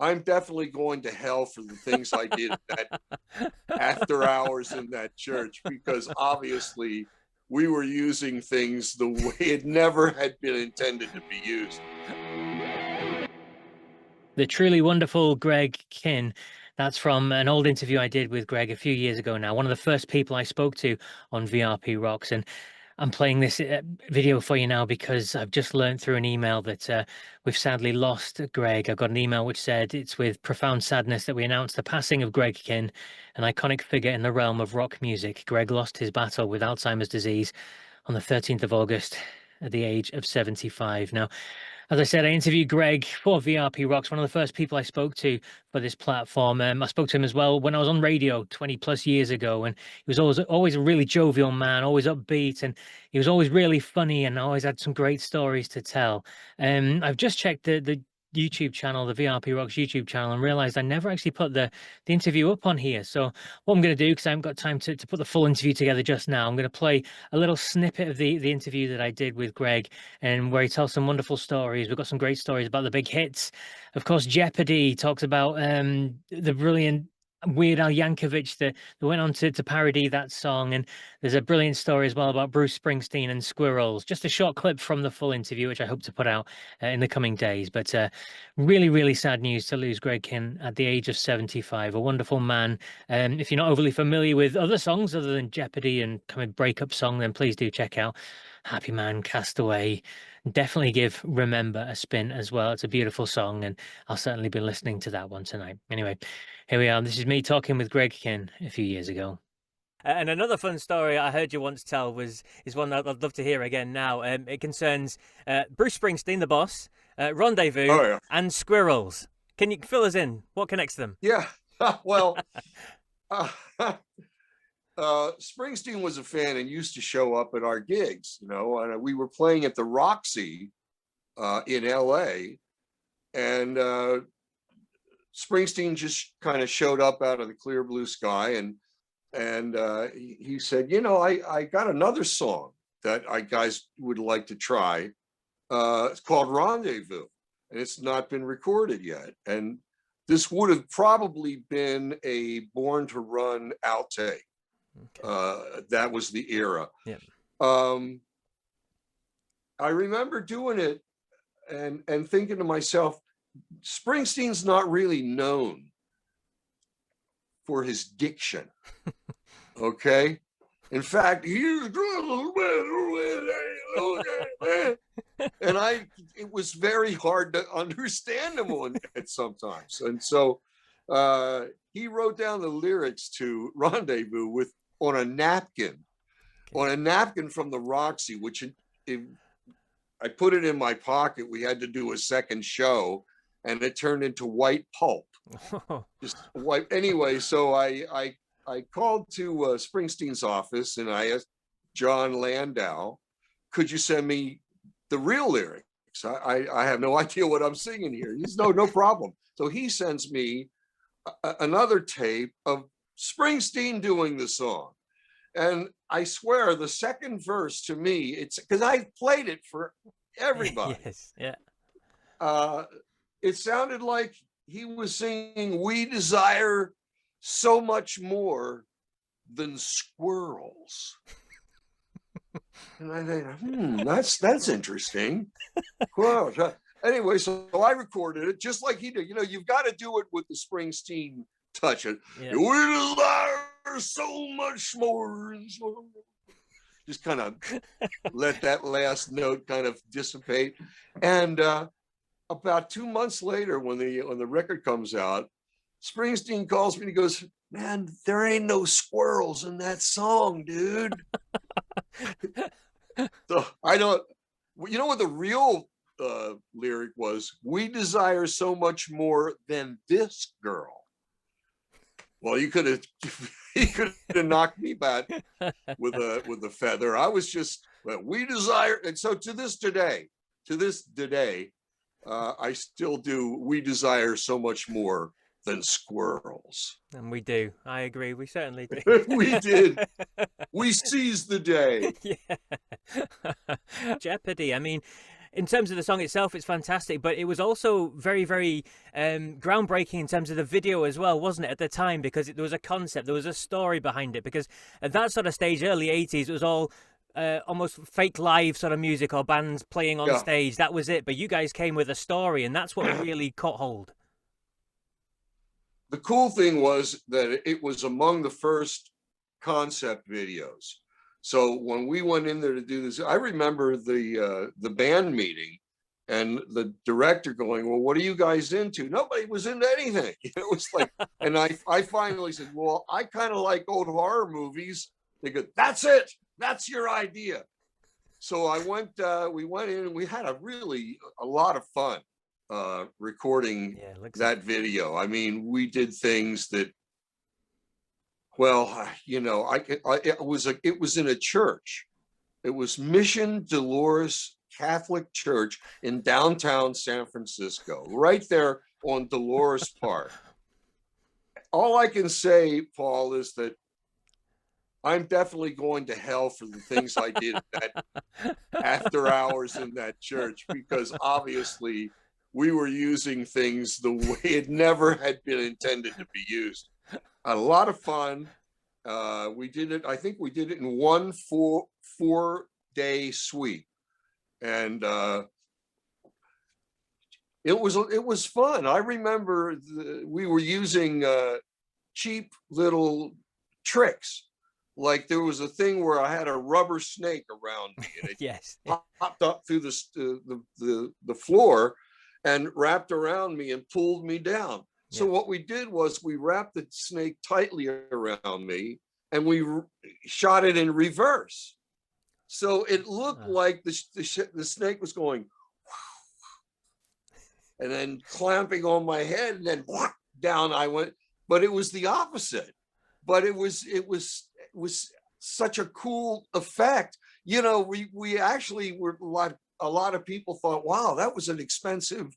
I'm definitely going to hell for the things I did that after hours in that church, because obviously we were using things the way it never had been intended to be used. The truly wonderful Greg Kihn. That's from an old interview I did with Greg a few years ago now. One of the first people I spoke to on VRP Rocks. And I'm playing this video for you now because I've just learned through an email that we've sadly lost Greg. I've got an email which said it's with profound sadness that we announce the passing of Greg Kihn, an iconic figure in the realm of rock music. Greg lost his battle with Alzheimer's disease on the 13th of August at the age of 75. Now, as I said, I interviewed Greg for VRP Rocks, one of the first people I spoke to for this platform. I spoke to him as well when I was on radio 20 plus years ago, and he was always a really jovial man, always upbeat, and he was always really funny and always had some great stories to tell. I've just checked the YouTube channel, the VRP Rocks YouTube channel, and realized I never actually put the interview up on here. So what I'm going to do, because I haven't got time to put the full interview together just now, I'm going to play a little snippet of the interview that I did with Greg, and where he tells some wonderful stories. We've got some great stories about the big hits. Of course, Jeopardy talks about the brilliant Weird Al Yankovic that went on to parody that song. And there's a brilliant story as well about Bruce Springsteen and squirrels. Just a short clip from the full interview, which I hope to put out in the coming days. But really, really sad news to lose Greg Kihn at the age of 75. A wonderful man. If you're not overly familiar with other songs other than Jeopardy and kind of breakup song, then please do check out Happy Man, Castaway. Definitely give Remember a spin as well. It's a beautiful song, and I'll certainly be listening to that one tonight. Anyway, here we are. This is me talking with Greg Kihn a few years ago. And another fun story I heard you once tell is one that I'd love to hear again now. It concerns Bruce Springsteen, the boss, Rendezvous, Oh, yeah. and squirrels. Can you fill us in? What connects them? Yeah. Well, Springsteen was a fan and used to show up at our gigs, and we were playing at the Roxy in LA, and Springsteen just kind of showed up out of the clear blue sky, and he said, I got another song that I guys would like to try. It's called Rendezvous, and it's not been recorded yet. And this would have probably been a Born to Run outtake. Okay. That was the era. Yeah. I remember doing it and thinking to myself, Springsteen's not really known for his diction. Okay. In fact, and it was very hard to understand him at sometimes. And so he wrote down the lyrics to Rendezvous on a napkin from the Roxy, which I put it in my pocket. We had to do a second show, and it turned into white pulp. Just white. Anyway, so I called to Springsteen's office, and I asked John Landau, could you send me the real lyrics? I have no idea what I'm singing here. He says, no problem. So he sends me another tape of Springsteen doing the song. And I swear the second verse to me, it's because I played it for everybody. Yes, yeah. It sounded like he was singing, "We desire so much more than squirrels." And I think, that's interesting. Well, anyway, so I recorded it just like he did. You've got to do it with the Springsteen touch. Yeah. We desire so much more. Just kind of let that last note kind of dissipate. And about 2 months later, when the record comes out, Springsteen calls me and he goes, "Man, there ain't no squirrels in that song, dude." So I don't, what the real lyric was? "We desire so much more than this girl." Well, he could have knocked me back with a feather. I was just, we desire, and so to this day, I still do. We desire so much more than squirrels. And we do. I agree. We certainly do. We did. We seized the day. Yeah. Jeopardy. I mean, in terms of the song itself, it's fantastic, but it was also very, very groundbreaking in terms of the video as well, wasn't it, at the time? Because there was a concept, there was a story behind it. Because at that sort of stage, early 80s, it was all almost fake live sort of music or bands playing on stage. That was it. But you guys came with a story, and that's what really caught hold. The cool thing was that it was among the first concept videos. So when we went in there to do this, I remember the band meeting and the director going, "Well, what are you guys into?" Nobody was into anything. It was like, and I finally said, "Well, I kind of like old horror movies." They go, "That's it. That's your idea." So we went in and we had a lot of fun recording that video. I mean, we did things that, well, you know, it was in a church. It was Mission Dolores Catholic Church in downtown San Francisco, right there on Dolores Park. All I can say, Paul, is that I'm definitely going to hell for the things I did that after hours in that church, because obviously we were using things the way it never had been intended to be used. A lot of fun. We did it. I think we did it in one 4-day sweep, and it was fun. I remember we were using cheap little tricks. Like there was a thing where I had a rubber snake around me, and it popped up through the floor and wrapped around me and pulled me down. So what we did was we wrapped the snake tightly around me and we shot it in reverse. So it looked like the snake was going and then clamping on my head, and then down I went. But it was the opposite. But it was such a cool effect. You know, we actually were a lot of people thought, wow, that was an expensive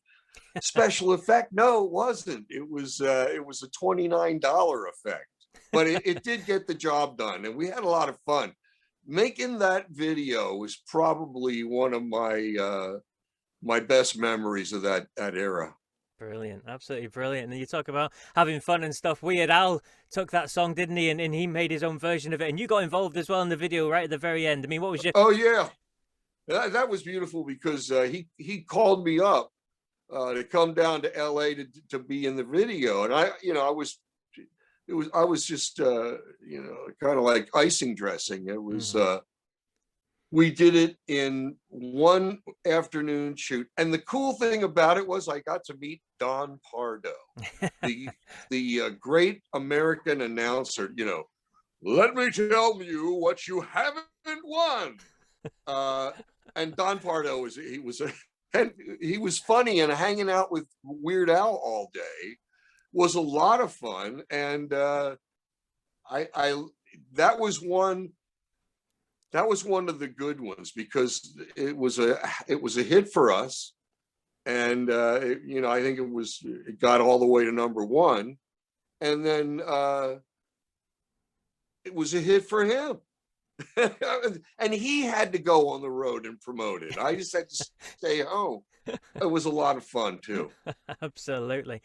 special effect. No, it wasn't. It was a $29 effect, but it did get the job done, and we had a lot of fun. Making that video was probably one of my best memories of that era. Brilliant, absolutely brilliant. And you talk about having fun and stuff. Weird Al took that song, didn't he? And he made his own version of it. And you got involved as well in the video right at the very end. I mean, what was your... Oh, yeah. That was beautiful, because he called me up to come down to LA to be in the video. And I was just, kind of like icing dressing. It was, we did it in one afternoon shoot. And the cool thing about it was I got to meet Don Pardo, the great American announcer, "Let me tell you what you haven't won." And Don Pardo he was funny, and hanging out with Weird Al all day was a lot of fun. And that was one of the good ones, because it was a hit for us, and I think it got all the way to #1, and then it was a hit for him. And he had to go on the road and promote it. I just had to stay home. It was a lot of fun too. Absolutely.